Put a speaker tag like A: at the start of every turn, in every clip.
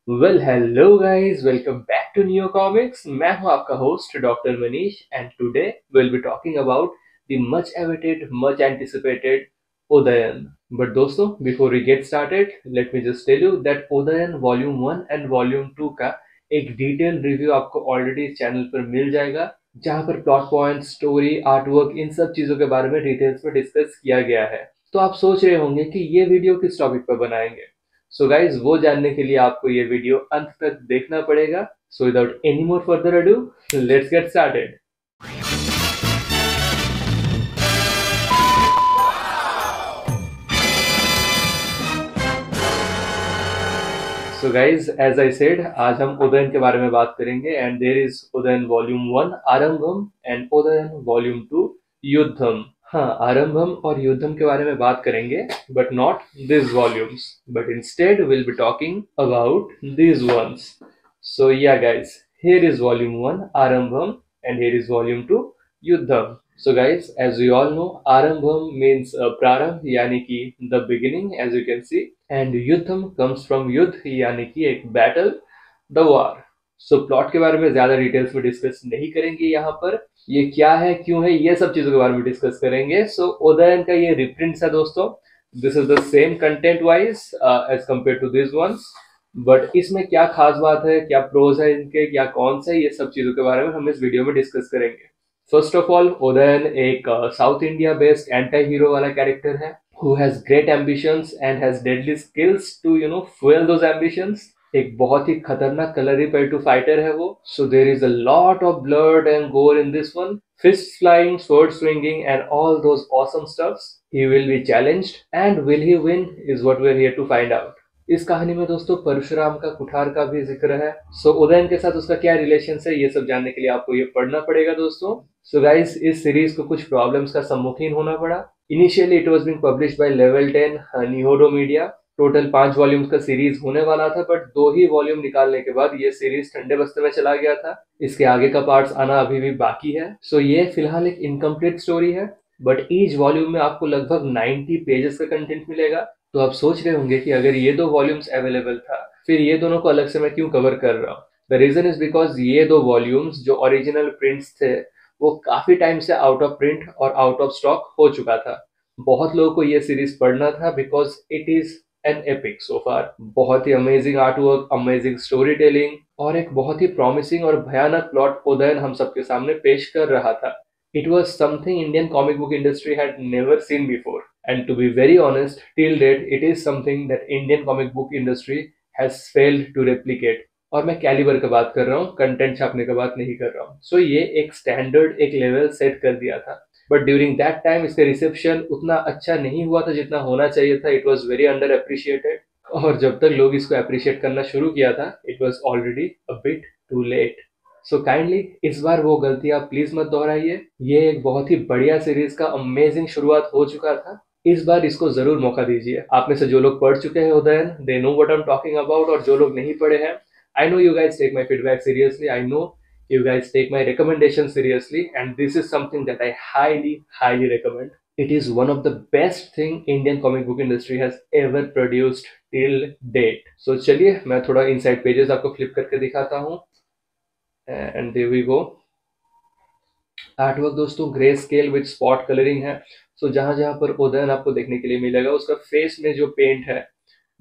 A: Hello guys, welcome back to new comics. मैं हूं आपका host doctor Manish and today will be talking about the much awaited, much anticipated Udayan. But दोस्तों, before we get started, let me just tell you that Udayan volume 1 and volume 2 का एक detail review आपको already इस channel पर मिल जाएगा, जहां पर प्लॉट पॉइंट, स्टोरी, आर्टवर्क, इन सब चीजों के बारे में डिटेल्स में डिस्कस किया गया है। तो आप सोच रहे होंगे कि ये वीडियो किस टॉपिक पर बनाएंगे। सो गाइज, वो जानने के लिए आपको ये वीडियो अंत तक देखना पड़ेगा। So without any more further ado, let's get started. So guys, as I said, आज हम उदयन के बारे में बात करेंगे and there is Udayan volume 1 Aarambham and Udayan volume 2 Yuddham. हाँ, आरंभम और युद्धम के बारे में बात करेंगे, but not this volumes, but instead will be talking about this ones. So yeah guys, here is volume 1 Arambham and here is volume 2 Yuddham. So guys, as we all know, Arambham means Prarambh yani ki the beginning, as you can see, and Yuddham comes from Yudh yani ki एक battle, the war. So plot के बारे में ज्यादा details में discuss नहीं करेंगे यहाँ पर। ये क्या है, क्यों है, ये सब चीजों के बारे में डिस्कस करेंगे। सो उदयन का ये रिप्रिंट्स है दोस्तों। This is the same content wise as compare to this ones, but इसमें क्या खास बात है, क्या प्रोज है इनके, क्या कौन से, ये सब चीजों के बारे में हम इस वीडियो में डिस्कस करेंगे। फर्स्ट ऑफ ऑल, उदयन एक south India based anti hero वाला कैरेक्टर है who has great ambitions and has deadly skills to fuel those ambitions। एक बहुत ही खतरनाक कलरी पेल्टू फाइटर है वो। So there is a lot of blood and gore in this one, fist flying, sword swinging and all those awesome stuffs। He will be challenged and will he win is what we are here to find out। इस कहानी में दोस्तों परशुराम का, कुठार का भी जिक्र है। सो उदयन के साथ उसका क्या रिलेशन है, ये सब जानने के लिए आपको ये पढ़ना पड़ेगा दोस्तों। सो गाइस, इस सीरीज को कुछ प्रॉब्लम्स का सम्मुखीन होना पड़ा। Initially it was being published by level 10 निहोडो मीडिया। टोटल 5 वॉल्यूम्स का सीरीज होने वाला था, बट 2 ही वॉल्यूम निकालने के बाद ये सीरीज ठंडे बस्ते में चला गया था। इसके आगे का पार्ट्स आना अभी भी बाकी है। सो ये फिलहाल एक इनकम्प्लीट स्टोरी है, बट ईच वॉल्यूम में आपको लगभग 90 पेजेस का कंटेंट मिलेगा। तो आप सोच रहे होंगे कि अगर ये 2 वॉल्यूम्स अवेलेबल था, फिर ये दोनों को अलग से मैं क्यों कवर कर रहा हूँ। द रीजन इज बिकॉज ये 2 वॉल्यूम्स जो ओरिजिनल प्रिंट्स थे, वो काफी टाइम से आउट ऑफ प्रिंट और आउट ऑफ स्टॉक हो चुका था। बहुत लोगों को ये सीरीज पढ़ना था because it is an epic so far. बहुत ही amazing artwork, amazing storytelling और एक बहुत ही प्रॉमिसिंग और भयानक प्लॉट उदयन हम सबके सामने पेश कर रहा था। It was something Indian comic book industry had never seen before. And to be very honest, till date, it is something that Indian comic book industry has failed to replicate. और मैं calibre का बात कर रहा हूँ, content छापने का बात नहीं कर रहा हूँ। सो ये एक स्टैंडर्ड, एक लेवल सेट कर दिया था। बट ड्यूरिंग दैट टाइम इसका रिसेप्शन उतना अच्छा नहीं हुआ था जितना होना चाहिए था। It was very under appreciated, और जब तक लोग इसको अप्रिशिएट करना शुरू किया था, it was already a bit too late. So kindly इस बार वो गलती आप प्लीज मत दोहराइए। ये एक बहुत ही बढ़िया सीरीज का अमेजिंग शुरुआत हो चुका था। इस बार इसको जरूर मौका दीजिए। आप में से जो लोग पढ़ चुके हैं Udayan, they know what I am talking about, और जो लोग नहीं पढ़े हैं, I know you guys take my feedback seriously, I know you guys take my recommendation seriously, and this is something that I highly recommend. It is one of the best thing Indian comic book industry has ever produced till date. So चलिए मैं थोड़ा inside pages आपको flip करके दिखाता हूँ। And there we go. Artwork दोस्तों greyscale with spot colouring है। So जहां जहां पर उदयन आपको देखने के लिए मिलेगा, उसका फेस में जो पेंट है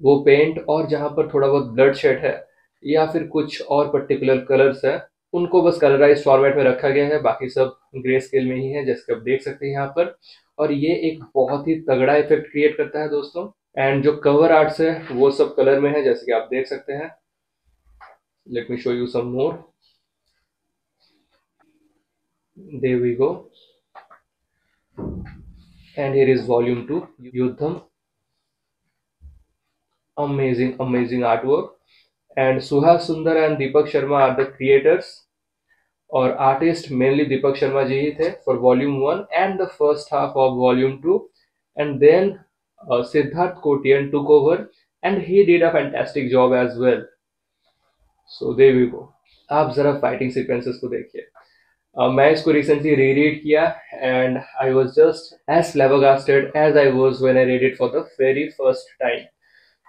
A: वो पेंट, और जहां पर थोड़ा बहुत ब्लड शेड है या फिर कुछ और पर्टिकुलर कलर्स है, उनको बस कलराइज फॉर्मेट में रखा गया है। बाकी सब ग्रे स्केल में ही है, जैसे आप देख सकते हैं यहाँ पर। और ये एक बहुत ही तगड़ा इफेक्ट क्रिएट करता है दोस्तों। एंड जो कवर आर्ट्स है वो सब कलर में है, जैसे कि आप देख सकते हैं। Let me show you some more. There we go. And here is volume 2 Yuddham. Amazing artwork. And Suhas Sundar and Deepak Sharma are the creators, और आर्टिस्ट मेनली दीपक शर्मा जी ही थे for volume 1 and the first half of volume 2। And then Siddharth Kotian took over and he did a fantastic job as well. So there we go. आप जरा fighting sequences को देखिए। मैं इसको recently reread किया and I was just as flabbergasted as I was when I read it for the very first time.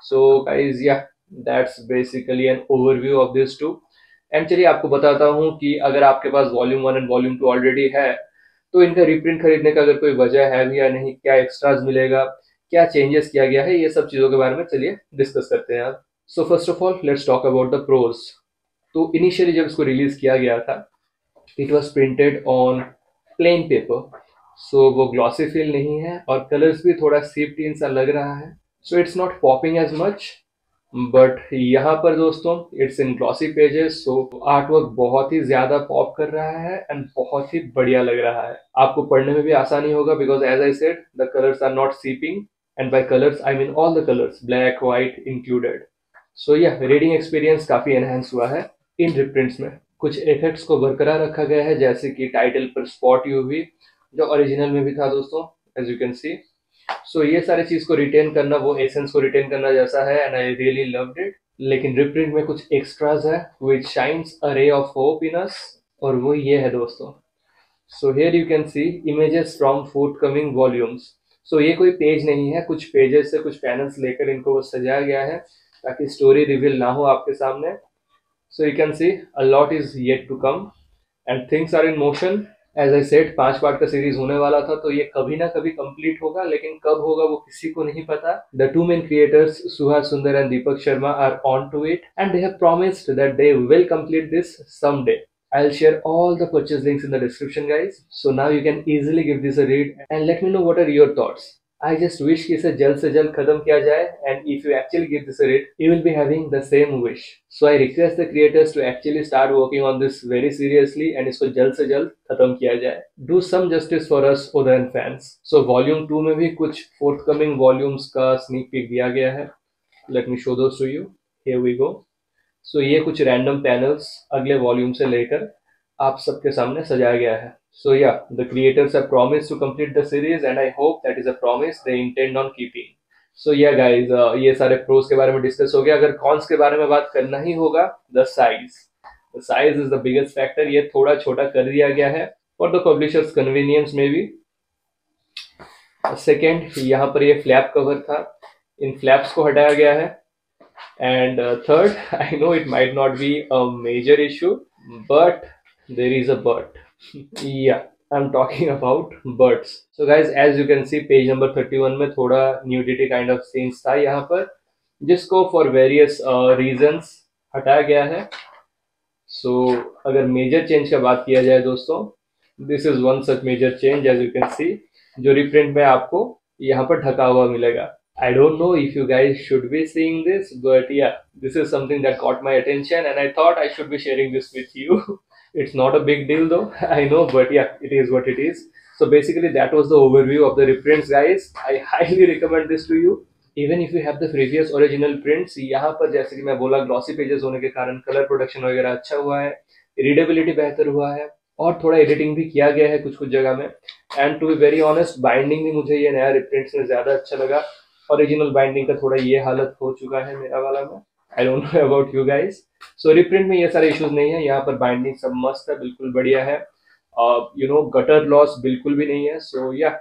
A: So guys, yeah, that's basically an overview of this too. And चलिए आपको बताता हूँ कि अगर आपके पास volume 1 and volume 2 already है तो इनका रिप्रिंट खरीदने का अगर कोई वजह है भी या नहीं, क्या एक्स्ट्राज मिलेगा, क्या चेंजेस किया गया है, ये सब चीज़ों के बारे में चलिए डिस्कस करते हैं आप। So first of all let's talk about the prose. तो इनिशियली जब इसको रिलीज किया गया था, it was printed on plain paper, so वो ग्लॉसी फील नहीं है और कलर्स भी थोड़ा सीप टीन सा लग रहा है, so it's not popping as much. But यहाँ पर दोस्तों it's in glossy pages, so art work बहुत ही ज्यादा पॉप कर रहा है एंड बहुत ही बढ़िया लग रहा है। आपको पढ़ने में भी आसानी होगा because as I said the colours are not seeping, and by colours I mean all the colours, black white included. So यह रीडिंग एक्सपीरियंस काफी एनहेंस हुआ है इन रिप्रिंट्स में। कुछ इफेक्ट्स को बरकरार रखा गया है जैसे कि टाइटल पर स्पॉट यूवी जो ओरिजिनल में भी था दोस्तों, एज यू कैन सी। सो ये सारे चीज को रिटेन करना, वो एसेंस को रिटेन करना जैसा है, and I really loved it. लेकिन रिप्रिंट में कुछ एक्स्ट्राज है विच shines a ray of hope इन अस, और वो ये है दोस्तों। So here you can see images from forthcoming volumes. So ये कोई पेज नहीं है, कुछ पेजेस से कुछ पैनल्स लेकर इनको वो सजाया गया है ताकि स्टोरी रिवील ना हो आपके सामने। So you can see a lot is yet to come and things are in motion. As I said 5 part का सीरीज होने वाला था तो ये कभी ना कभी कंप्लीट होगा, लेकिन कब होगा वो किसी को नहीं पता। The two main creators Suhas Sundar and Deepak Sharma are on to it and they have promised that they will complete this someday. I'll share all the purchase links in the description guys, so now you can easily give this a read and let me know what are your thoughts. I just wish कि इसे जल्द से जल्द खत्म किया जाए, and if you actually give this a read, you will be having the same wish. So I request the creators to actually start working on this very seriously and इसको जल्द से जल्द खत्म किया जाए. Do some justice for us Udayan fans. So Volume 2 में भी कुछ forthcoming volumes का sneak peek दिया गया है. Let me show those to you. Here we go. So ये कुछ रैंडम पैनल्स अगले वॉल्यूम से लेकर आप सबके सामने सजाया गया है. So yeah, the creators have promised to complete the series and I hope that is a promise they intend on keeping. So yeah guys, ये सारे प्रोज के बारे में डिस्कस हो गया. अगर कॉन्स के बारे में बात करना ही होगा, the size is the biggest factor. ये थोड़ा छोटा कर दिया गया है for the publishers convenience में भी. सेकेंड, यहाँ पर ये फ्लैप कवर था, इन फ्लैप्स को हटाया गया है. And third, I know it might not be a major issue, but there is a but. Yeah, I'm talking about buts. So guys, as you can see, page number 31 में थोड़ा nudity kind of scenes था यहाँ पर, जिसको for various reasons हटाया गया है. So अगर major change का बात किया जाए दोस्तों, this is one such major change as you can see, जो reprint में आपको यहाँ पर ढका हुआ मिलेगा. I don't know if you guys should be seeing this, but yeah, this is something that caught my attention and I thought I should be sharing this with you. It's not a big deal though, I know, but yeah, it is what it is. So basically that was the overview of the reprints guys. I highly recommend this to you. Even if you have the previous original prints, यहाँ पर जैसे कि मैं बोला glossy pages होने के कारण colour production वगैरह अच्छा हुआ है, रीडेबिलिटी बेहतर हुआ है और थोड़ा एडिटिंग भी किया गया है कुछ कुछ जगह में. And to be very honest, binding भी मुझे ये नया रिप्रिंट्स में ज्यादा अच्छा लगा. ओरिजिनल बाइंडिंग का थोड़ा ये हालत हो चुका है मेरा वाला में. I don't know about you guys. So reprint में ये सारे इश्यूज नहीं है, यहाँ पर बाइंडिंग सब मस्त है, बिल्कुल बढ़िया है. गटर लॉस बिल्कुल भी नहीं है. So yeah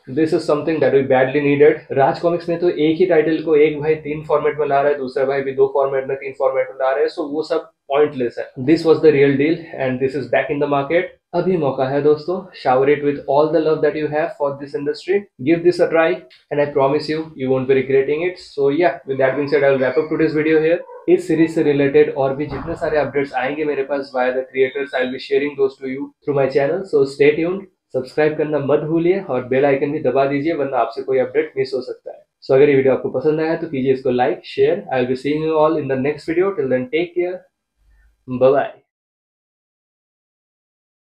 A: this is something that we badly needed. Raj Comics में तो एक ही टाइटल को एक भाई 3 फॉर्मेट में ला रहा है, दूसरा भाई भी 2 फॉर्मेट में 3 फॉर्मेट में ला रहे हैं, सो वो सब पॉइंटलेस है. This was the real deal and this is back in the market. अभी मौका है दोस्तों, shower it with all the love that you have for this industry. Give this a try and I promise you won't be regretting it. So yeah, with that being said, I'll wrap up today's video here. इस series से related और भी जितने सारे updates आएंगे मेरे पास via the creators, I'll be sharing those to you through my channel. So stay tuned. Subscribe करना मत भूलिए और बेल आइकन भी दबा दीजिए, वरना आपसे कोई अपडेट मिस हो सकता है. सो अगर ये वीडियो आपको पसंद आया तो कीजिए इसको like share. I will be seeing you all in the next video. Till then take care. Bye bye.